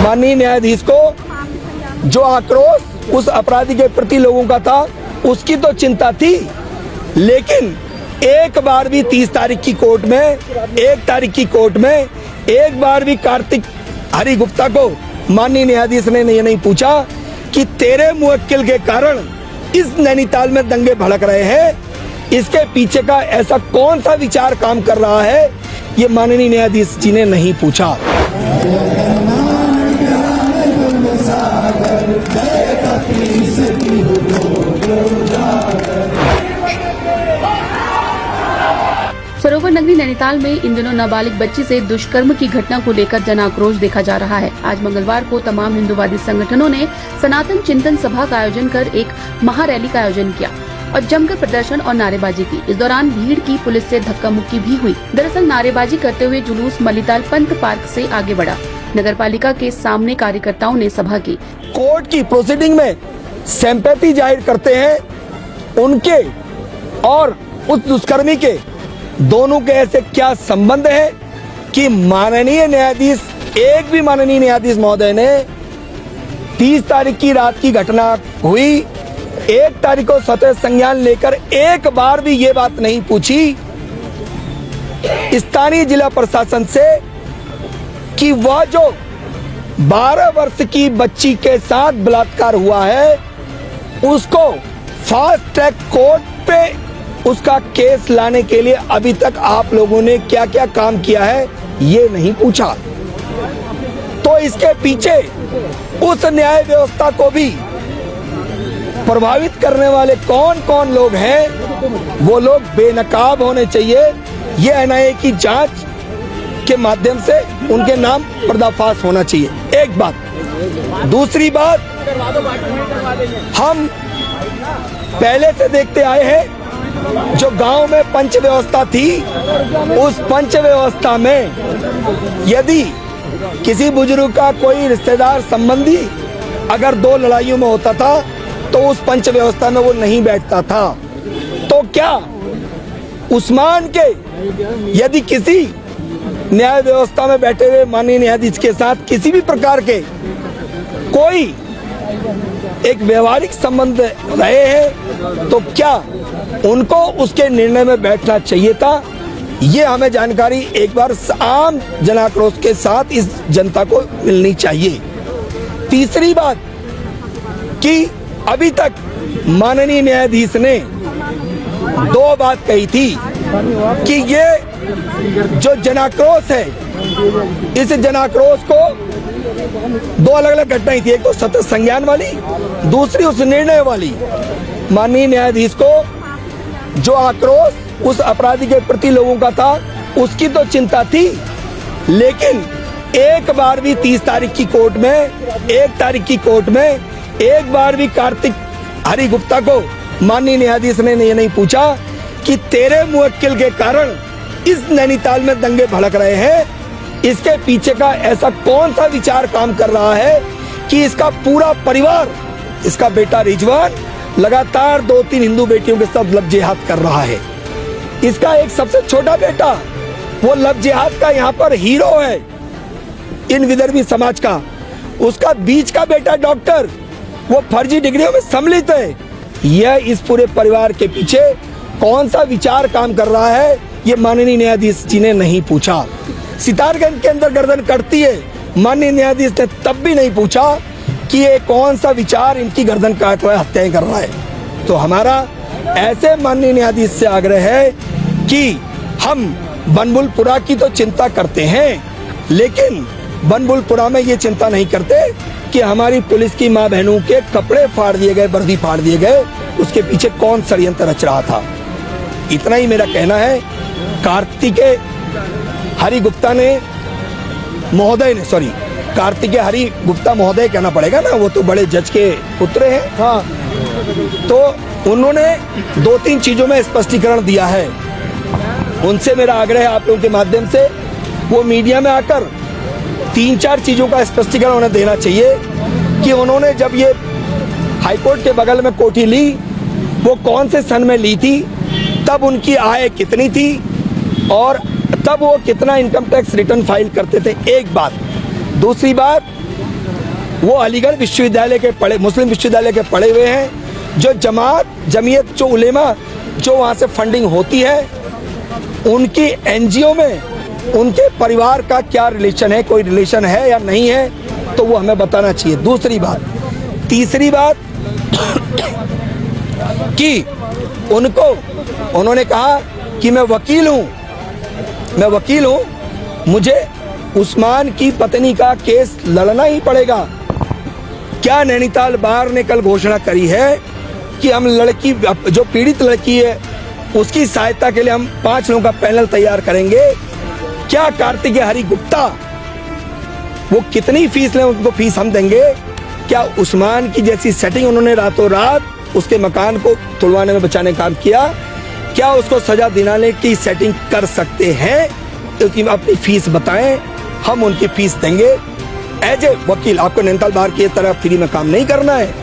माननीय न्यायाधीश को जो आक्रोश उस अपराधी के प्रति लोगों का था उसकी तो चिंता थी, लेकिन एक बार भी 30 तारीख की कोर्ट में, 1 तारीख की कोर्ट में एक बार भी कार्तिक हरि गुप्ता को माननीय न्यायाधीश ने ये नहीं पूछा कि तेरे मुवक्किल के कारण इस नैनीताल में दंगे भड़क रहे हैं, इसके पीछे का ऐसा कौन सा विचार काम कर रहा है, ये माननीय न्यायाधीश जी ने नहीं पूछा। सरोवर नगरी नैनीताल में इन दिनों नाबालिग बच्ची से दुष्कर्म की घटना को लेकर जन आक्रोश देखा जा रहा है। आज मंगलवार को तमाम हिंदूवादी संगठनों ने सनातन चिंतन सभा का आयोजन कर एक महारैली का आयोजन किया और जमकर प्रदर्शन और नारेबाजी की। इस दौरान भीड़ की पुलिस से धक्का मुक्की भी हुई। दरअसल नारेबाजी करते हुए जुलूस मलिताल पंत पार्क से आगे बढ़ा। नगरपालिका के सामने कार्यकर्ताओं ने सभा की। कोर्ट की प्रोसीडिंग में सिंपैथी जाहिर करते हैं उनके और उस दुष्कर्मी के दोनों के ऐसे क्या संबंध है कि माननीय न्यायाधीश, एक भी माननीय न्यायाधीश महोदय ने 30 तारीख की रात की घटना हुई, 1 तारीख को स्वतः संज्ञान लेकर एक बार भी ये बात नहीं पूछी स्थानीय जिला प्रशासन से कि वह जो 12 वर्ष की बच्ची के साथ बलात्कार हुआ है उसको फास्ट ट्रैक कोर्ट पे उसका केस लाने के लिए अभी तक आप लोगों ने क्या क्या काम किया है ये नहीं पूछा। तो इसके पीछे उस न्याय व्यवस्था को भी प्रभावित करने वाले कौन कौन लोग हैं, वो लोग बेनकाब होने चाहिए। ये एनआईए की जांच के माध्यम से उनके नाम पर्दाफाश होना चाहिए। एक बात। दूसरी बात, हम पहले से देखते आए हैं जो गांव में पंच व्यवस्था थी, उस पंच व्यवस्था में यदि किसी बुजुर्ग का कोई रिश्तेदार संबंधी अगर 2 लड़ाइयों में होता था तो उस पंच व्यवस्था में वो नहीं बैठता था। तो क्या उस्मान के यदि किसी न्याय व्यवस्था में बैठे हुए माननीय न्यायाधीश के साथ किसी भी प्रकार के कोई एक व्यवहारिक संबंध रहे हैं तो क्या उनको उसके निर्णय में बैठना चाहिए था? ये हमें जानकारी एक बार आम जनाक्रोश के साथ इस जनता को मिलनी चाहिए। तीसरी बात कि अभी तक माननीय न्यायाधीश ने 2 बात कही थी कि ये जो जनाक्रोश है, इस जनाक्रोश को 2 अलग अलग घटनाएं थी, एक तो सतत संज्ञान वाली, दूसरी उस निर्णय वाली। माननीय न्यायाधीश को जो आक्रोश उस अपराधी के प्रति लोगों का था उसकी तो चिंता थी, लेकिन एक बार भी 30 तारीख की कोर्ट में, 1 तारीख की कोर्ट में एक बार भी कार्तिक हरि गुप्ता को माननीय न्यायाधीश ने ये नहीं पूछा कि तेरे मुवक्किल के कारण इस नैनीताल में दंगे भड़क रहे हैं, इसके पीछे का ऐसा कौन सा विचार काम कर रहा है कि इसका पूरा परिवार, इसका बेटा रिजवान लगातार 2-3 हिंदू बेटियों के साथ लव जिहाद कर रहा है। इसका एक सबसे छोटा बेटा वो लव जिहाद का यहाँ पर हीरो है इन विदर्भी समाज का। उसका बीच का बेटा डॉक्टर, वो फर्जी डिग्रियों में सम्मिलित है। यह इस पूरे परिवार के पीछे कौन सा विचार काम कर रहा है ये माननीय न्यायाधीश जी ने नहीं पूछा। सितारगंज के अंदर गर्दन कटती है, माननीय न्यायाधीश ने तब भी नहीं पूछा कि ये कौन सा विचार इनकी गर्दन काट रहा है, हत्याएं कर रहा है। तो हमारा ऐसे माननीय न्यायाधीश से आग्रह है कि हम बनबुलपुरा की तो चिंता करते हैं, लेकिन बनबुलपुरा में ये चिंता नहीं करते कि हमारी पुलिस की माँ बहनों के कपड़े फाड़ दिए गए, वर्दी फाड़ दिए गए, उसके पीछे कौन षड्यंत्र रच रहा था। इतना ही मेरा कहना है। कार्तिकेय हरि गुप्ता ने महोदय ने, सॉरी, कार्तिकेय हरि गुप्ता महोदय कहना पड़ेगा ना, वो तो बड़े जज के पुत्र हैं। हाँ, तो उन्होंने 2-3 चीजों में स्पष्टीकरण दिया है। उनसे मेरा आग्रह है आप लोगों के माध्यम से वो मीडिया में आकर 3-4 चीजों का स्पष्टीकरण उन्हें देना चाहिए कि उन्होंने जब ये हाईकोर्ट के बगल में कोठी ली वो कौन से सन में ली थी, तब उनकी आय कितनी थी और तब वो कितना इनकम टैक्स रिटर्न फाइल करते थे। एक बात। दूसरी बात, वो अलीगढ़ विश्वविद्यालय के पढ़े, मुस्लिम विश्वविद्यालय के पढ़े हुए हैं। जो जमीयत जो उलेमा जो वहाँ से फंडिंग होती है, उनकी एनजीओ में उनके परिवार का क्या रिलेशन है, कोई रिलेशन है या नहीं है, तो वो हमें बताना चाहिए। दूसरी बात, तीसरी बात कि उन्होंने कहा कि मैं वकील हूँ, मुझे उस्मान की पत्नी का केस लड़ना ही पड़ेगा। क्या नैनीताल बार ने कल घोषणा करी है कि हम लड़की, जो पीड़ित लड़की है, उसकी सहायता के लिए हम 5 लोगों का पैनल तैयार करेंगे। क्या कार्तिकेय हरि गुप्ता वो कितनी फीस लें, उनको फीस हम देंगे। क्या उस्मान की जैसी सेटिंग उन्होंने रातों रात उसके मकान को तोड़वाने में बचाने का काम किया, क्या उसको सजा दिलाने की सेटिंग कर सकते हैं? क्योंकि अपनी फीस बताएं, हम उनकी फीस देंगे। एज ए वकील आपको नैनीताल बार की तरह फ्री में काम नहीं करना है।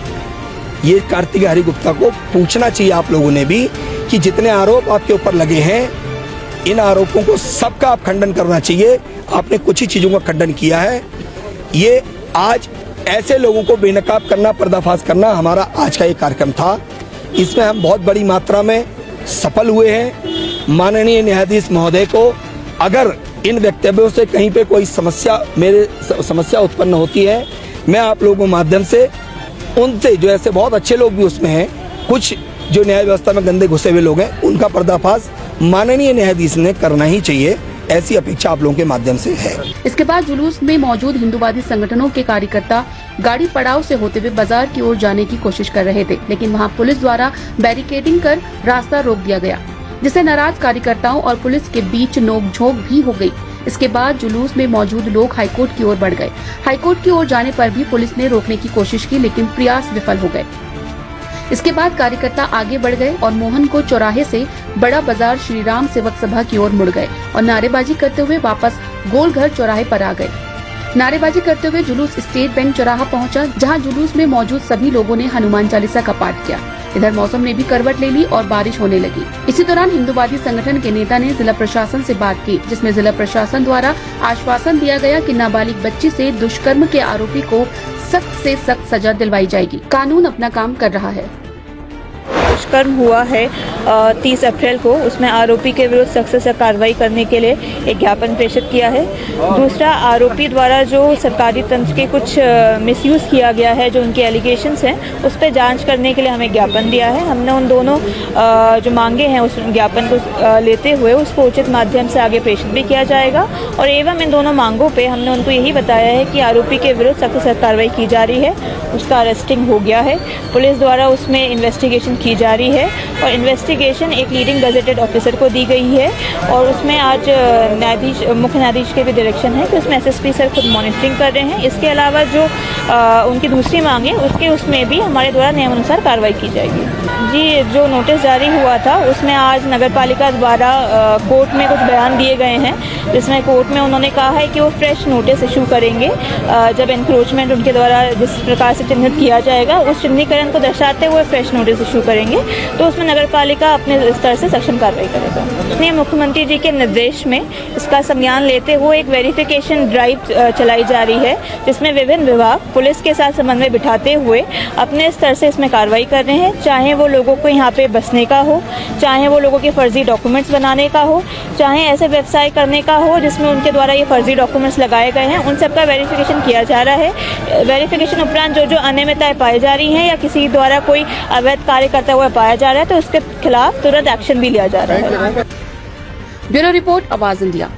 ये कार्तिकेय हरि गुप्ता को पूछना चाहिए आप लोगों ने भी कि जितने आरोप आपके ऊपर लगे हैं, इन आरोपों को सबका आप खंडन करना चाहिए। आपने कुछ ही चीजों का खंडन किया है। ये आज ऐसे लोगों को बेनकाब करना, पर्दाफाश करना हमारा आज का ये कार्यक्रम था। इसमें हम बहुत बड़ी मात्रा में सफल हुए हैं। माननीय न्यायाधीश महोदय को अगर इन वक्तव्यों से कहीं पे कोई समस्या उत्पन्न होती है, मैं आप लोगों के माध्यम से उनसे, जो ऐसे बहुत अच्छे लोग भी उसमें हैं, कुछ जो न्याय व्यवस्था में गंदे घुसे हुए लोग हैं, उनका पर्दाफाश माननीय न्यायाधीश ने करना ही चाहिए। ऐसी अपेक्षा आप लोगों के माध्यम से है। इसके बाद जुलूस में मौजूद हिंदूवादी संगठनों के कार्यकर्ता गाड़ी पड़ाव से होते हुए बाजार की ओर जाने की कोशिश कर रहे थे, लेकिन वहां पुलिस द्वारा बैरिकेडिंग कर रास्ता रोक दिया गया, जिससे नाराज कार्यकर्ताओं और पुलिस के बीच नोकझोंक भी हो गई। इसके बाद जुलूस में मौजूद लोग हाईकोर्ट की ओर बढ़ गए। हाईकोर्ट की ओर जाने पर भी पुलिस ने रोकने की कोशिश की, लेकिन प्रयास विफल हो गए। इसके बाद कार्यकर्ता आगे बढ़ गए और मोहन को चौराहे से बड़ा बाजार श्री राम सेवक सभा की ओर मुड़ गए और नारेबाजी करते हुए वापस गोलघर चौराहे पर आ गए। नारेबाजी करते हुए जुलूस स्टेट बैंक चौराहा पहुंचा, जहां जुलूस में मौजूद सभी लोगों ने हनुमान चालीसा का पाठ किया। इधर मौसम ने भी करवट ले ली और बारिश होने लगी। इसी दौरान हिंदूवादी संगठन के नेता ने जिला प्रशासन से बात की, जिसमें जिला प्रशासन द्वारा आश्वासन दिया गया कि नाबालिग बच्ची से दुष्कर्म के आरोपी को सख्त से सख्त सजा दिलवाई जाएगी। कानून अपना काम कर रहा है। दुष्कर्म हुआ है 30 अप्रैल को, उसमें आरोपी के विरुद्ध सख्त से सख्त कार्रवाई करने के लिए एक ज्ञापन प्रेषित किया है। दूसरा, आरोपी द्वारा जो सरकारी तंत्र के कुछ मिसयूज़ किया गया है, जो उनके एलिगेशंस हैं, उस पर जांच करने के लिए हमें ज्ञापन दिया है। हमने उन दोनों जो मांगे हैं उस ज्ञापन को लेते हुए उसको उचित माध्यम से आगे प्रेषित भी किया जाएगा। और एवं इन दोनों मांगों पर हमने उनको यही बताया है कि आरोपी के विरुद्ध सख्त से सख्त कार्रवाई की जा रही है। उसका अरेस्टिंग हो गया है, पुलिस द्वारा उसमें इन्वेस्टिगेशन की जा रही है और इन्वेस्टिगेशन एक लीडिंग गजेटेड ऑफिसर को दी गई है। और उसमें आज मुख्य न्यायाधीश के भी डायरेक्शन है कि उसमें एसएसपी सर खुद मॉनिटरिंग कर रहे हैं। इसके अलावा जो उनकी दूसरी मांग है उसमें भी हमारे द्वारा नियमानुसार कार्रवाई की जाएगी। जी, जो नोटिस जारी हुआ था उसमें आज नगर पालिका द्वारा कोर्ट में कुछ बयान दिए गए हैं, जिसमें कोर्ट में उन्होंने कहा है कि वो फ्रेश नोटिस इशू करेंगे जब एनक्रोचमेंट उनके द्वारा जिस प्रकार से चिन्हित किया जाएगा, उस चिन्हीकरण को दर्शाते हुए फ्रेश नोटिस इशू करेंगे, तो उसमें नगर पालिका अपने स्तर से सक्षम कार्रवाई करेगा। इसलिए मुख्यमंत्री जी के निर्देश में इसका संज्ञान लेते हुए एक वेरिफिकेशन ड्राइव चलाई जा रही है, जिसमें विभिन्न विभाग पुलिस के साथ समन्वय बिठाते हुए अपने स्तर से इसमें कार्रवाई कर रहे हैं। चाहे वो लोगों को यहाँ पे बसने का हो, चाहे वो लोगों के फर्जी डॉक्यूमेंट्स बनाने का हो, चाहे ऐसे व्यवसाय करने का हो जिसमें उनके द्वारा ये फर्जी डॉक्यूमेंट्स लगाए गए हैं, उन सबका वेरिफिकेशन किया जा रहा है। वेरिफिकेशन उपरांत जो अनियमितताएं पाई जा रही हैं या किसी द्वारा कोई अवैध कार्य करता हुआ पाया जा रहा है, तो उसके खिलाफ तुरंत एक्शन भी लिया जा रहा है। ब्यूरो रिपोर्ट, आवाज इंडिया।